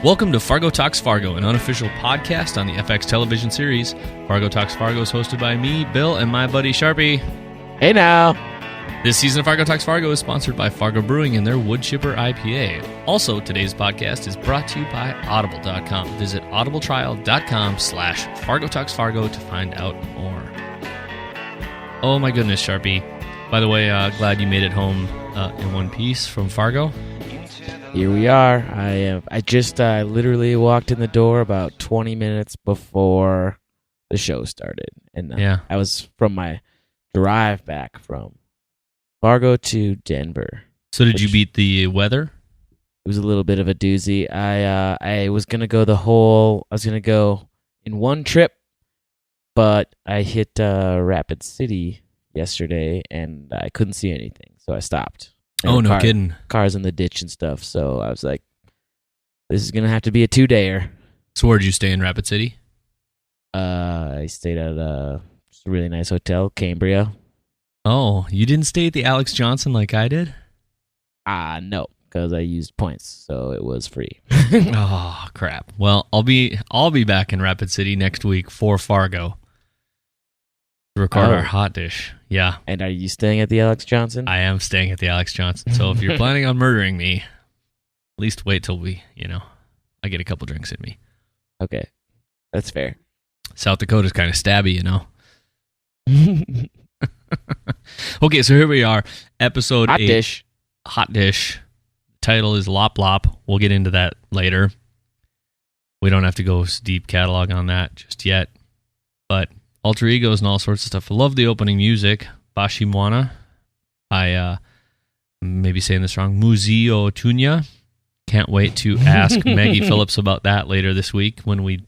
Welcome to Fargo Talks Fargo, an unofficial podcast on the FX television series. Fargo Talks Fargo is hosted by me, Bill, and my buddy Sharpie. Hey now! This season of Fargo Talks Fargo is sponsored by Fargo Brewing and their Wood Chipper IPA. Also, today's podcast is brought to you by Audible.com. Visit audibletrial.com/Fargo Talks Fargo to find out more. Oh my goodness, Sharpie. By the way, glad you made it home in one piece from Fargo. Here we are. I just literally walked in the door about 20 minutes before the show started. And I was from my drive back from Fargo to Denver. So did you beat the weather? It was a little bit of a doozy. I was going to go I was going to go in one trip, but I hit Rapid City yesterday and I couldn't see anything, so I stopped. Oh, no kidding. Cars in the ditch and stuff. So I was like, this is going to have to be a 2-dayer. So where'd you stay in Rapid City? I stayed at just a really nice hotel, Cambria. Oh, you didn't stay at the Alex Johnson like I did? No, because I used points, so it was free. Oh, crap. Well, I'll be back in Rapid City next week for Fargo to record our Hotdish. Yeah. And are you staying at the Alex Johnson? I am staying at the Alex Johnson. So if you're planning on murdering me, at least wait till I get a couple drinks in me. Okay. That's fair. South Dakota's kind of stabby, Okay, so here we are. Episode 8. Hotdish. Hotdish. Title is Lop Lop. We'll get into that later. We don't have to go deep catalog on that just yet. But alter egos and all sorts of stuff. I love the opening music. Bashimwana. I may be saying this wrong. Muzio Tunya. Can't wait to ask Maggie Phillips about that later this week. When we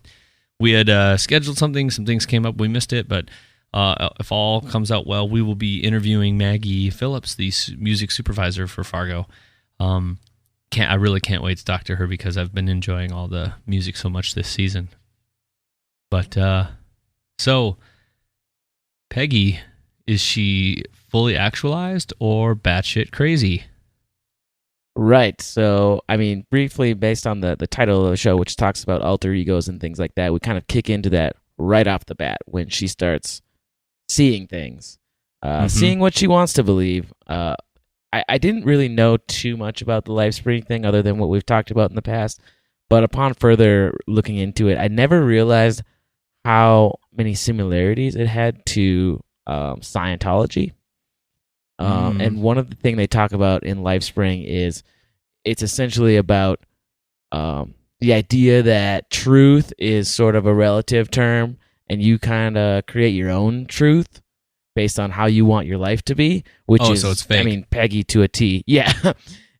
had scheduled something, some things came up, we missed it, but if all comes out well, we will be interviewing Maggie Phillips, the music supervisor for Fargo. I really can't wait to talk to her because I've been enjoying all the music so much this season. But so, Peggy, is she fully actualized or batshit crazy? Right. So, I mean, briefly, based on the title of the show, which talks about alter egos and things like that, we kind of kick into that right off the bat when she starts seeing things, seeing what she wants to believe. I didn't really know too much about the LifeSpring thing other than what we've talked about in the past, but upon further looking into it, I never realized how many similarities it had to Scientology. And one of the things they talk about in LifeSpring is it's essentially about the idea that truth is sort of a relative term, and you kind of create your own truth based on how you want your life to be, which is, so it's fake. I mean, Peggy to a T. Yeah.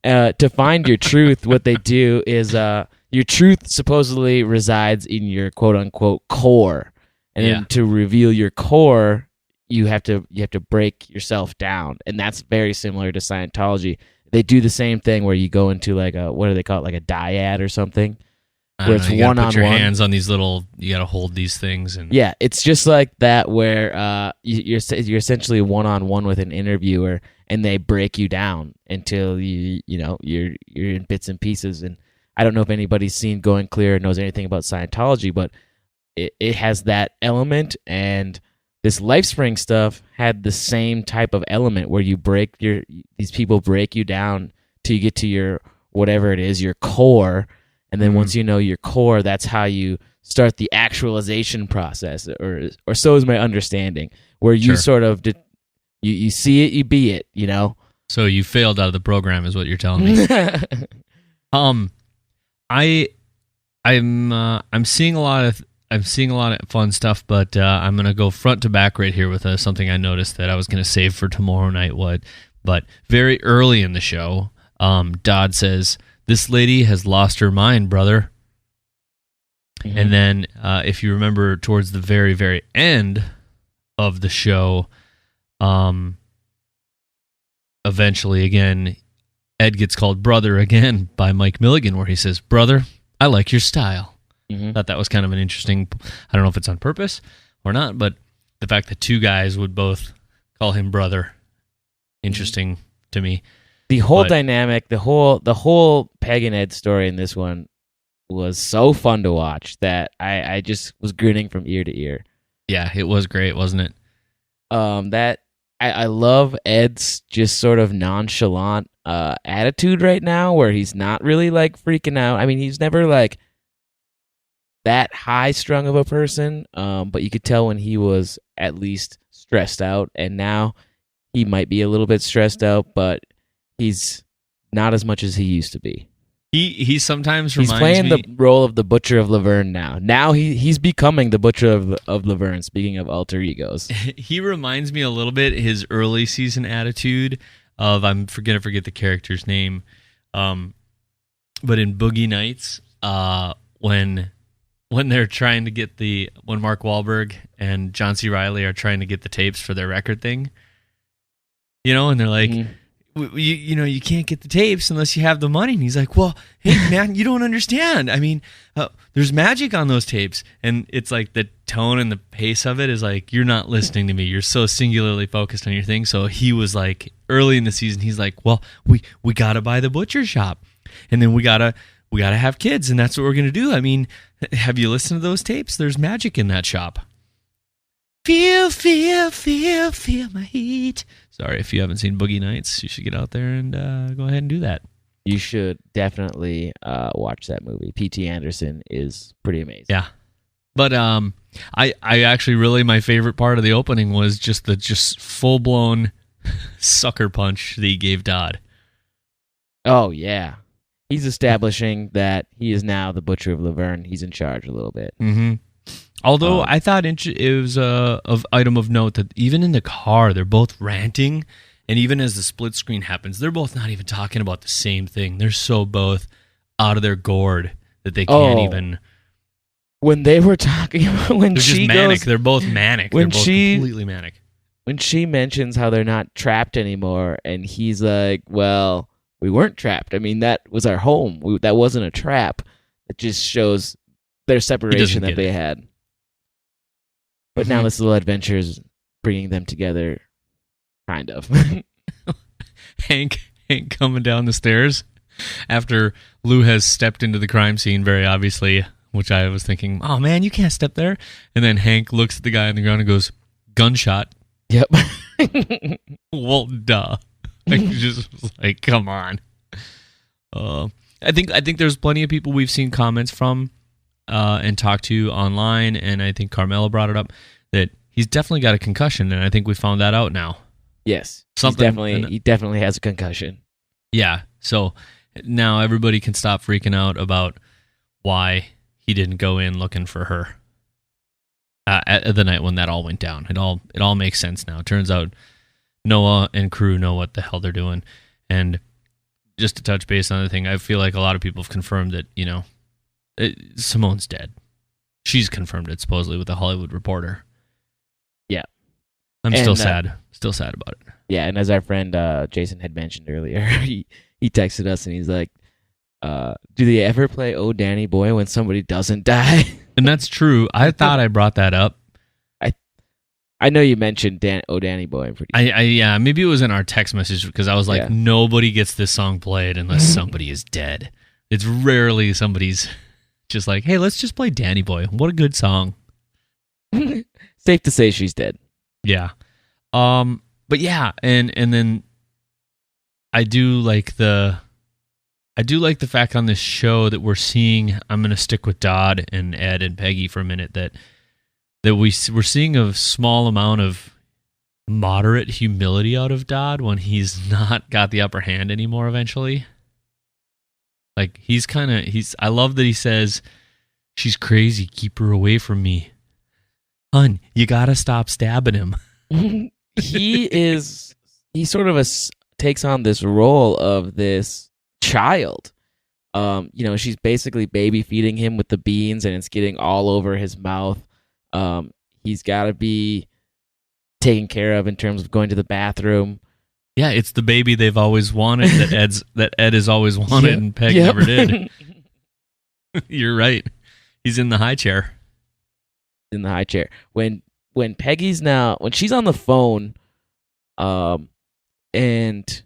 To find your truth, what they do is your truth supposedly resides in your quote-unquote core. And then to reveal your core, you have to break yourself down. And that's very similar to Scientology. They do the same thing where you go into like what do they call it, like a dyad or something? Where it's one-on-one. You gotta put your hands on these you gotta hold these things. And yeah, it's just like that where you're essentially one-on-one with an interviewer and they break you down until you're in bits and pieces. And I don't know if anybody's seen Going Clear or knows anything about Scientology, but it has that element, and this LifeSpring stuff had the same type of element where these people break you down till you get to your whatever it is, your core, and then once you know your core, that's how you start the actualization process, or so is my understanding, where you sort of you see it, you be it, So you failed out of the program, is what you're telling me. I'm seeing a lot of fun stuff, but I'm going to go front to back right here with something I noticed that I was going to save for tomorrow night. But very early in the show, Dodd says, "This lady has lost her mind, brother." Mm-hmm. And then if you remember towards the very, very end of the show, eventually again, Ed gets called brother again by Mike Milligan, where he says, "Brother, I like your style." Mm-hmm. Thought that was kind of an interesting, I don't know if it's on purpose or not, but the fact that two guys would both call him brother, interesting to me. The whole dynamic, the whole Peg and Ed story in this one was so fun to watch that I just was grinning from ear to ear. Yeah, it was great, wasn't it? That I love Ed's just sort of nonchalant attitude right now, where he's not really like freaking out. I mean, he's never like that high strung of a person, but you could tell when he was at least stressed out, and now he might be a little bit stressed out, but he's not as much as he used to be. He sometimes reminds me... He's playing the role of the Butcher of Laverne now. Now he's becoming the Butcher of Laverne, speaking of alter egos. He reminds me a little bit, his early season attitude of, I'm gonna forget the character's name, but in Boogie Nights, when they're trying to get when Mark Wahlberg and John C. Reilly are trying to get the tapes for their record thing, and they're like... Mm-hmm. You can't get the tapes unless you have the money. And he's like, well, hey, man, you don't understand. I mean, there's magic on those tapes. And it's like the tone and the pace of it is like, you're not listening to me. You're so singularly focused on your thing. So he was like, early in the season, he's like, well, we got to buy the butcher shop. And then we got to have kids. And that's what we're going to do. I mean, have you listened to those tapes? There's magic in that shop. Feel my heat. Sorry, if you haven't seen Boogie Nights, you should get out there and go ahead and do that. You should definitely watch that movie. P.T. Anderson is pretty amazing. Yeah. But I actually really, my favorite part of the opening was just full-blown sucker punch that he gave Dodd. Oh, yeah. He's establishing that he is now the Butcher of Laverne. He's in charge a little bit. Mm-hmm. Although I thought it was of item of note that even in the car, they're both ranting, and even as the split screen happens, they're both not even talking about the same thing. They're so both out of their gourd that they can't even... When they were talking about... They're just manic. They're both manic. They're both completely manic. When she mentions how they're not trapped anymore, and he's like, well, we weren't trapped. I mean, that was our home. That wasn't a trap. It just shows their separation that they had. But now this little adventure is bringing them together, kind of. Hank coming down the stairs after Lou has stepped into the crime scene, very obviously, which I was thinking, oh man, you can't step there. And then Hank looks at the guy on the ground and goes, gunshot. Yep. Well, duh. Just like, come on. I think there's plenty of people we've seen comments from and talked to online, and I think Carmela brought it up, that he's definitely got a concussion, and I think we found that out now. Yes, he definitely has a concussion. Yeah, so now everybody can stop freaking out about why he didn't go in looking for her at the night when that all went down. It all makes sense now. It turns out Noah and crew know what the hell they're doing, and just to touch base on the thing, I feel like a lot of people have confirmed that, Simone's dead. She's confirmed it, supposedly, with the Hollywood Reporter. Yeah. I'm still sad. Still sad about it. Yeah, and as our friend Jason had mentioned earlier, he texted us and he's like, do they ever play Oh Danny Boy when somebody doesn't die? And that's true. I thought I brought that up. I know you mentioned Oh Danny Boy. I'm pretty sure. Yeah, maybe it was in our text message, because I was like, Nobody gets this song played unless somebody is dead. It's rarely somebody's just like, hey, let's just play Danny Boy. What a good song. Safe to say she's dead. Yeah. But yeah, and then I do like the fact on this show that we're seeing, I'm going to stick with Dodd and Ed and Peggy for a minute, that we're seeing a small amount of moderate humility out of Dodd when he's not got the upper hand anymore eventually. Like, I love that he says, she's crazy, keep her away from me. Hun, you gotta stop stabbing him. He sort of takes on this role of this child. She's basically baby feeding him with the beans, and it's getting all over his mouth. He's got to be taken care of in terms of going to the bathroom. Yeah, it's the baby they've always wanted that Ed has always wanted, and Peg never did. You're right. He's in the high chair. In the high chair. When Peggy's when she's on the phone, and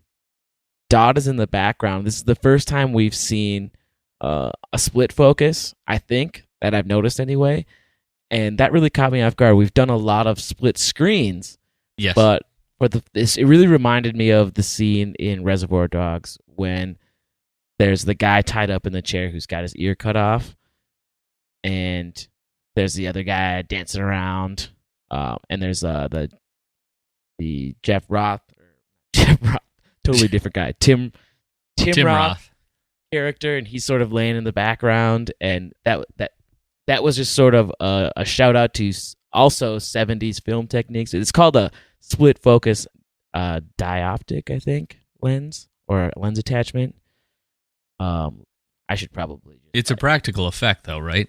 Dodd is in the background. This is the first time we've seen a split focus, I think, that I've noticed anyway. And that really caught me off guard. We've done a lot of split screens. Yes. But this, it really reminded me of the scene in Reservoir Dogs when there's the guy tied up in the chair who's got his ear cut off, and there's the other guy dancing around, and there's the Jeff Roth, totally different guy, Tim Roth character, and he's sort of laying in the background, and that was just sort of a shout out to also 70s film techniques. It's called a split focus dioptic, I think, lens or lens attachment. I should probably. It's a practical effect, though, right?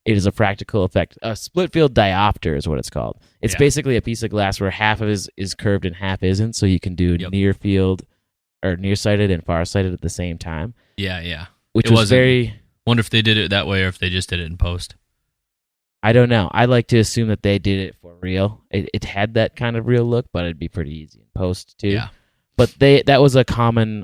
It is a practical effect. A split field diopter is what it's called. It's basically a piece of glass where half of it is curved and half isn't, so you can do near field or nearsighted and farsighted at the same time. Yeah. Which was very. Wonder if they did it that way or if they just did it in post. I don't know. I like to assume that they did it for real. It had that kind of real look, but it'd be pretty easy in post too. Yeah. But that was a common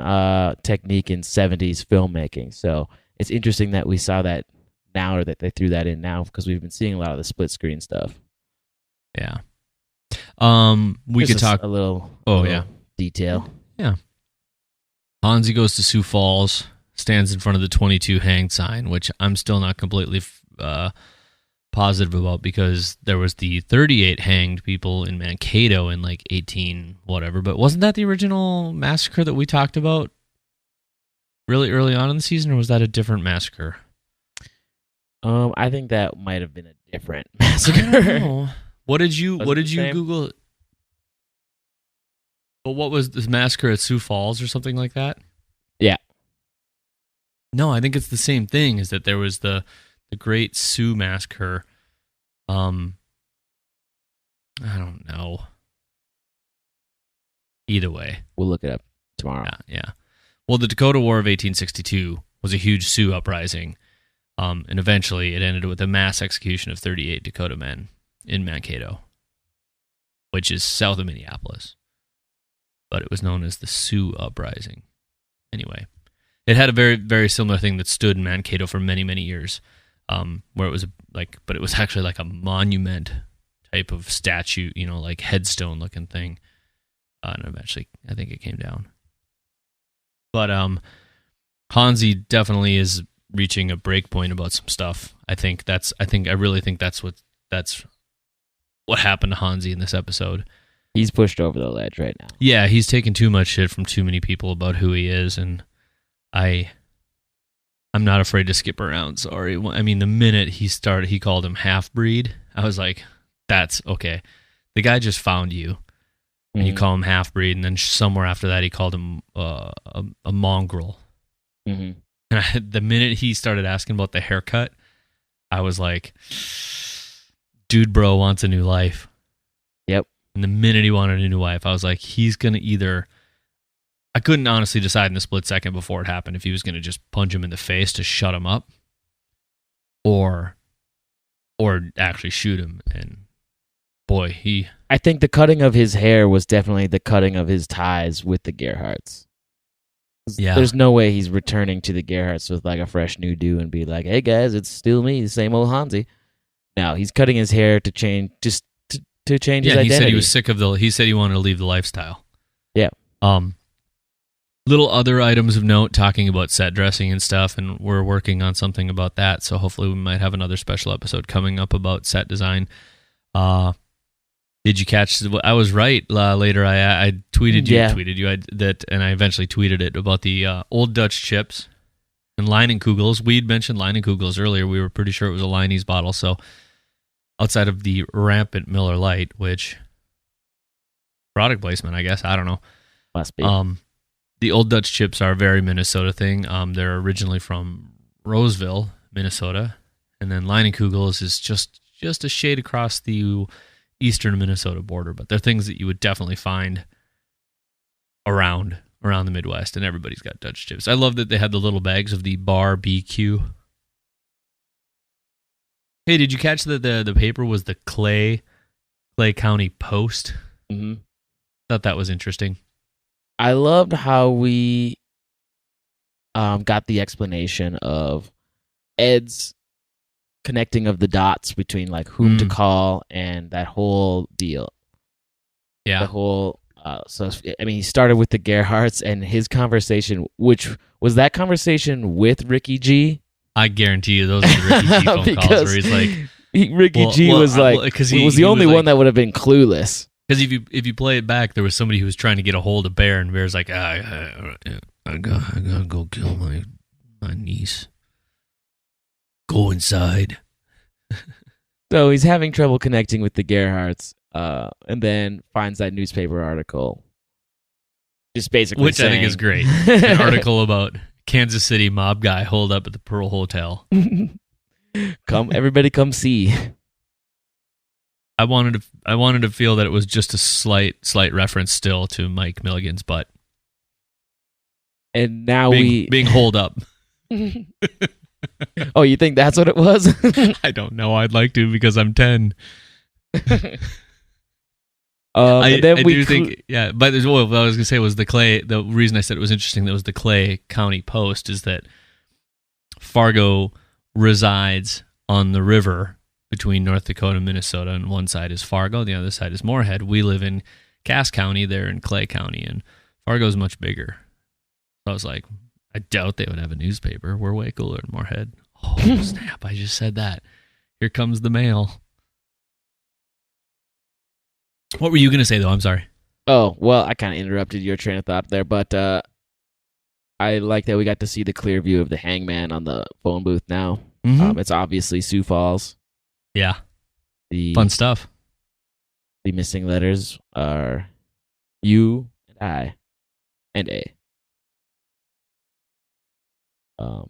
technique in 70s filmmaking. So it's interesting that we saw that now, or that they threw that in now, because we've been seeing a lot of the split screen stuff. Yeah. We could talk a little. Yeah. Detail. Yeah. Hanzee goes to Sioux Falls, stands in front of the 22 hanged sign, which I'm still not completely positive about, because there was the 38 hanged people in Mankato in like 18 whatever, but wasn't that the original massacre that we talked about really early on in the season, or was that a different massacre? I think that might have been a different massacre. What did you Google? Well, what was this massacre at Sioux Falls or something like that? Yeah. No, I think it's the same thing, is that there was the Great Sioux Massacre. I don't know. Either way. We'll look it up tomorrow. Yeah. Well, the Dakota War of 1862 was a huge Sioux uprising, and eventually it ended with a mass execution of 38 Dakota men in Mankato, which is south of Minneapolis. But it was known as the Sioux Uprising. Anyway, it had a very, very similar thing that stood in Mankato for many, many years. Where it was but it was actually like a monument type of statue, like headstone looking thing. And eventually, I think it came down. But Hanzee definitely is reaching a break point about some stuff. I really think that's what happened to Hanzee in this episode. He's pushed over the ledge right now. Yeah, he's taken too much shit from too many people about who he is, and I'm not afraid to skip around, sorry. I mean, the minute he called him half-breed, I was like, that's okay. The guy just found you, and you call him half-breed, and then somewhere after that he called him a mongrel. Mm-hmm. And the minute he started asking about the haircut, I was like, dude bro wants a new life. Yep. And the minute he wanted a new life, I was like, he's going to either... I couldn't honestly decide in a split second before it happened if he was going to just punch him in the face to shut him up or actually shoot him. And boy, I think the cutting of his hair was definitely the cutting of his ties with the Gerhardts. Yeah. There's no way he's returning to the Gerhardts with like a fresh new do and be like, hey guys, it's still me, the same old Hanzee. Now he's cutting his hair to change, just to change his identity. Yeah, he said he was sick of he said he wanted to leave the lifestyle. Yeah. Little other items of note, talking about set dressing and stuff, and we're working on something about that, so hopefully we might have another special episode coming up about set design. Did you catch? I was right. Later, I tweeted you, and I eventually tweeted it about the Old Dutch chips and Leinenkugels. We'd mentioned Leinenkugels earlier. We were pretty sure it was a Leinie's bottle, so outside of the rampant Miller Lite, which product placement, I guess, I don't know. Must be. The Old Dutch chips are a very Minnesota thing. They're originally from Roseville, Minnesota, and then Leinenkugels is just a shade across the eastern Minnesota border. But they're things that you would definitely find around the Midwest, and everybody's got Dutch chips. I love that they had the little bags of the Bar BQ. Hey, did you catch that the paper was the Clay County Post? Mm-hmm. Thought that was interesting. I loved how we got the explanation of Ed's connecting of the dots between like whom to call and that whole deal. Yeah. The whole so I mean he started with the Gerhardts and his conversation, which was that conversation with Ricky G. I guarantee you those are the Ricky G phone calls where he's like Ricky G was like he was the only one that would have been clueless. Because if you play it back, there was somebody who was trying to get a hold of Bear, and Bear's like, I gotta go kill my niece. Go inside. So he's having trouble connecting with the Gerhardts, and then finds that newspaper article. Just basically Which I think is great. An article about Kansas City mob guy holed up at the Pearl Hotel. Everybody come see. I wanted to feel that it was just a slight reference still to Mike Milligan's butt. And now being holed up. Oh, you think that's what it was? I don't know. I'd like to because I'm 10. I do think, yeah. But what I was gonna say was the reason I said it was interesting that was the Clay County Post is that Fargo resides on the river between North Dakota and Minnesota, and one side is Fargo, the other side is Moorhead. We live in Cass County, they're in Clay County, and Fargo's much bigger. So I was like, I doubt they would have a newspaper. We're way cooler in Moorhead. Oh, snap, I just said that. Here comes the mail. What were you going to say, though? I'm sorry. Oh, well, I kind of interrupted your train of thought there, but I like that we got to see the clear view of the hangman on the phone booth now. Mm-hmm. It's obviously Sioux Falls. Yeah. Fun stuff. The missing letters are U and I and A.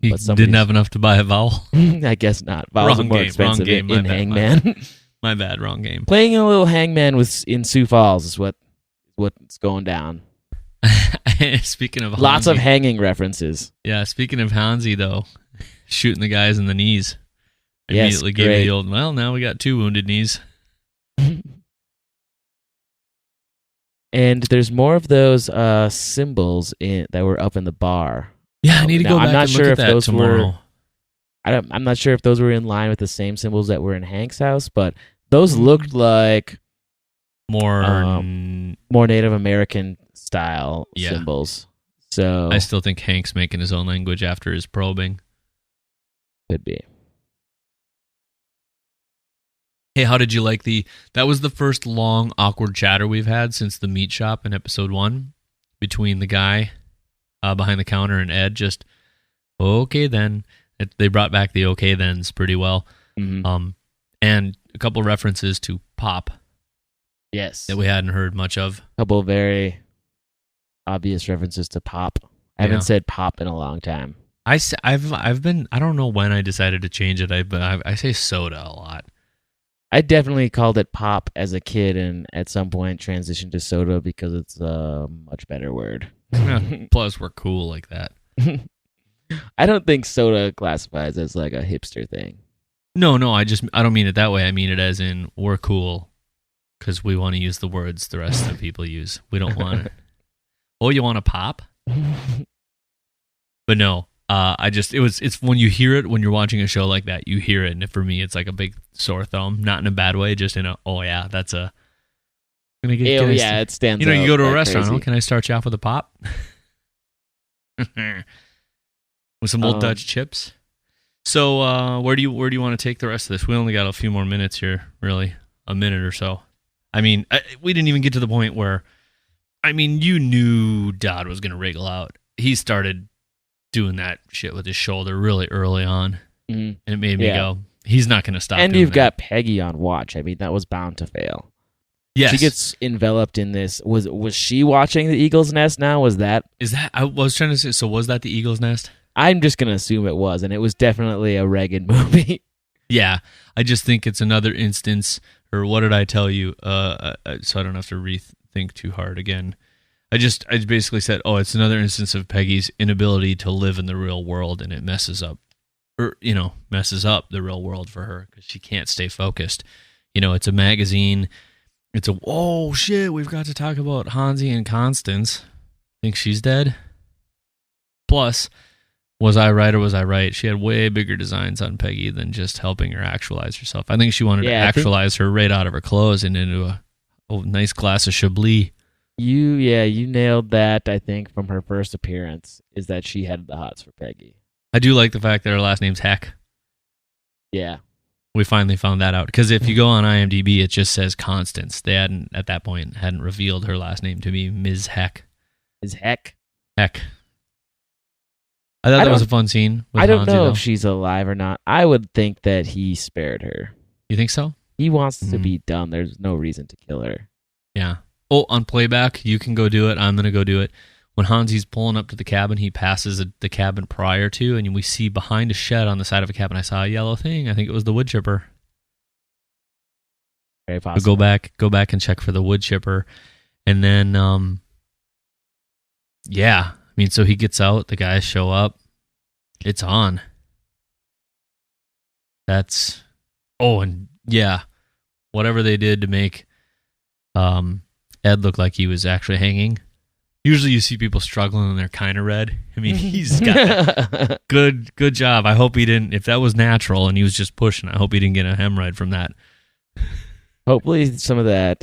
You didn't have enough to buy a vowel? I guess not. Vowels are more expensive in Hangman. My bad, wrong game. Playing a little Hangman in Sioux Falls is what's going down. Speaking of lots of hanging references. Yeah, speaking of Hanzee, though, shooting the guys in the knees. Immediately gave the old, well, now we got 2 wounded knees. And there's more of those symbols that were up in the bar. Yeah, I need to go back and look at that tomorrow. I'm not sure if those were in line with the same symbols that were in Hank's house, but those looked like more Native American style symbols. So I still think Hank's making his own language after his probing. Could be. Hey, how did you like that was the first long, awkward chatter we've had since the meat shop in episode 1 between the guy behind the counter and Ed. Just, okay then. They brought back the okay thens pretty well. Mm-hmm. And a couple references to Pop. Yes. That we hadn't heard much of. A couple very obvious references to Pop. I haven't said Pop in a long time. I've been, I don't know when I decided to change it, but I say soda a lot. I definitely called it Pop as a kid and at some point transitioned to soda because it's a much better word. Plus, we're cool like that. I don't think soda classifies as like a hipster thing. No, I don't mean it that way. I mean it as in we're cool because we want to use the words the rest of the people use. We don't want to. Oh, you want to pop? But no. It's when you hear it when you're watching a show like that, you hear it, and for me, it's like a big sore thumb, not in a bad way, just in a that's a. It stands. You know, you go to a restaurant. Oh, can I start you off with a pop? With some old Dutch chips. So where do you want to take the rest of this? We only got a few more minutes here, really, a minute or so. I mean, we didn't even get to the point where, I mean, you knew Dodd was going to wriggle out. He started doing that shit with his shoulder really early on, and it made me go, he's not going to stop. And you've got Peggy on watch. I mean, that was bound to fail. Yes. She gets enveloped in this. Was she watching the Eagle's Nest now? Is that I was trying to say, so was that the Eagle's Nest? I'm just going to assume it was, and it was definitely a Reagan movie. Yeah, I just think it's another instance, or what did I tell you? So I don't have to rethink too hard again. I basically said, it's another instance of Peggy's inability to live in the real world, and it messes up the real world for her because she can't stay focused. You know, it's a magazine. It's we've got to talk about Hanzee and Constance. Think she's dead? Plus, Was I right or was I right? She had way bigger designs on Peggy than just helping her actualize herself. I think she wanted to actualize her right out of her clothes and into a nice glass of Chablis. You nailed that, I think, from her first appearance, is that she had the hots for Peggy. I do like the fact that her last name's Heck. Yeah. We finally found that out. Because if you go on IMDb, it just says Constance. They hadn't, at that point, revealed her last name to be Ms. Heck. Ms. Heck? Heck. I thought that was a fun scene. I don't know if she's alive or not. I would think that he spared her. You think so? He wants to be done. There's no reason to kill her. Yeah. Oh, on playback, you can go do it. I'm going to go do it. When Hanzee's pulling up to the cabin, he passes the cabin prior to, and we see behind a shed on the side of a cabin, I saw a yellow thing. I think it was the wood chipper. Very possible. So go back and check for the wood chipper. And then, yeah. I mean, so he gets out, the guys show up. It's on. And yeah, whatever they did to make Ed look like he was actually hanging. Usually you see people struggling and they're kind of red. I mean, he's got that. Good job. I hope he didn't, if that was natural and he was just pushing, I hope he didn't get a hemorrhoid from that. Hopefully some of that,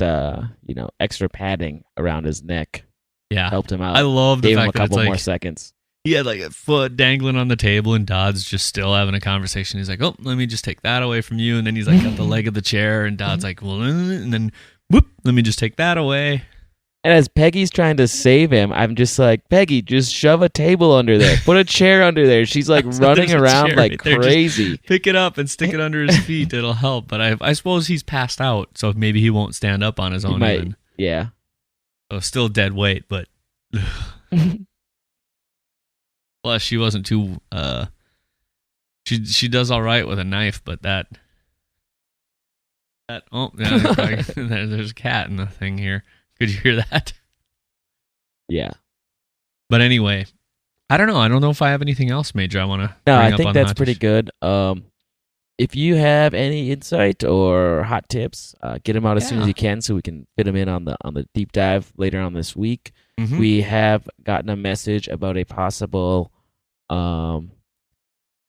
extra padding around his neck helped him out. I love the Gave fact him a that couple it's more seconds. He had like a foot dangling on the table and Dodd's just still having a conversation. He's like, oh, let me just take that away from you. And then he's like got the leg of the chair and Dodd's like, well, and then whoop, let me just take that away. And as Peggy's trying to save him, I'm just like, Peggy, just shove a table under there. Put a chair under there. She's like running around like crazy. Pick it up and stick it under his feet. It'll help. But I suppose he's passed out, so maybe he won't stand up on his own even. Yeah. So still dead weight, but... Plus, she wasn't too... She does all right with a knife, but that oh, yeah, there's a cat in the thing here. Could you hear that? Yeah. But anyway, I don't know. I don't know if I have anything else major I want to bring up. No, I think that's pretty good. If you have any insight or hot tips, get them out as soon as you can so we can fit them in on the deep dive later on this week. Mm-hmm. We have gotten a message about a possible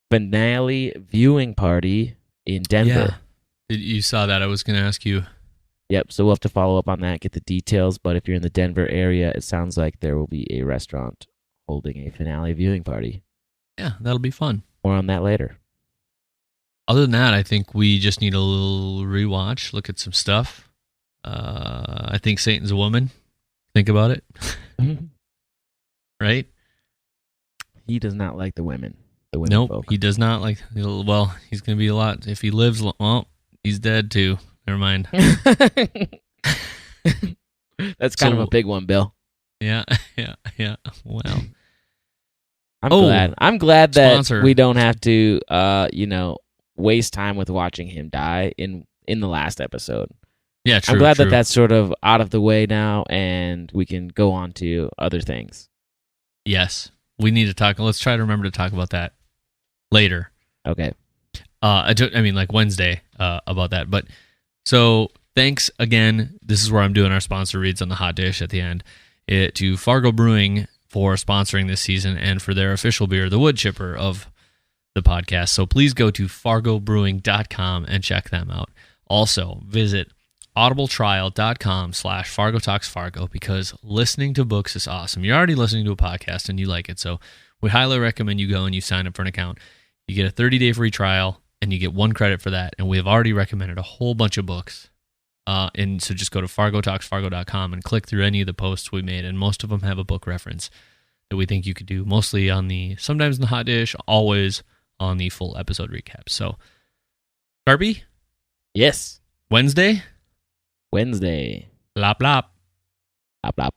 finale viewing party in Denver. Yeah. You saw that. I was going to ask you. Yep, so we'll have to follow up on that, get the details. But if you're in the Denver area, it sounds like there will be a restaurant holding a finale viewing party. Yeah, that'll be fun. More on that later. Other than that, I think we just need a little rewatch, look at some stuff. I think Satan's a woman. Think about it. Right? He does not like the women. Nope, folk. He does not like... Well, he's going to be a lot... If he lives... Well, he's dead too. Never mind. That's kind of a big one, Bill. Yeah. Well, I'm glad that sponsor. We don't have to, waste time with watching him die in the last episode. Yeah, true. I'm glad that that's sort of out of the way now, and we can go on to other things. Yes, we need to talk. Let's try to remember to talk about that later. Okay. Like Wednesday about that, but. So thanks again. This is where I'm doing our sponsor reads on the hot dish at the end. To Fargo Brewing for sponsoring this season and for their official beer, the wood chipper of the podcast. So please go to fargobrewing.com and check them out. Also, visit audibletrial.com/Fargo Talks Fargo because listening to books is awesome. You're already listening to a podcast and you like it. So we highly recommend you go and you sign up for an account. You get a 30-day free trial. And you get 1 credit for that. And we have already recommended a whole bunch of books. And so just go to fargotalksfargo.com and click through any of the posts we made. And most of them have a book reference that we think you could do. Mostly sometimes in the hot dish, always on the full episode recap. So, Sharpie? Yes. Wednesday? Wednesday. Lop, lop. Lop, lop.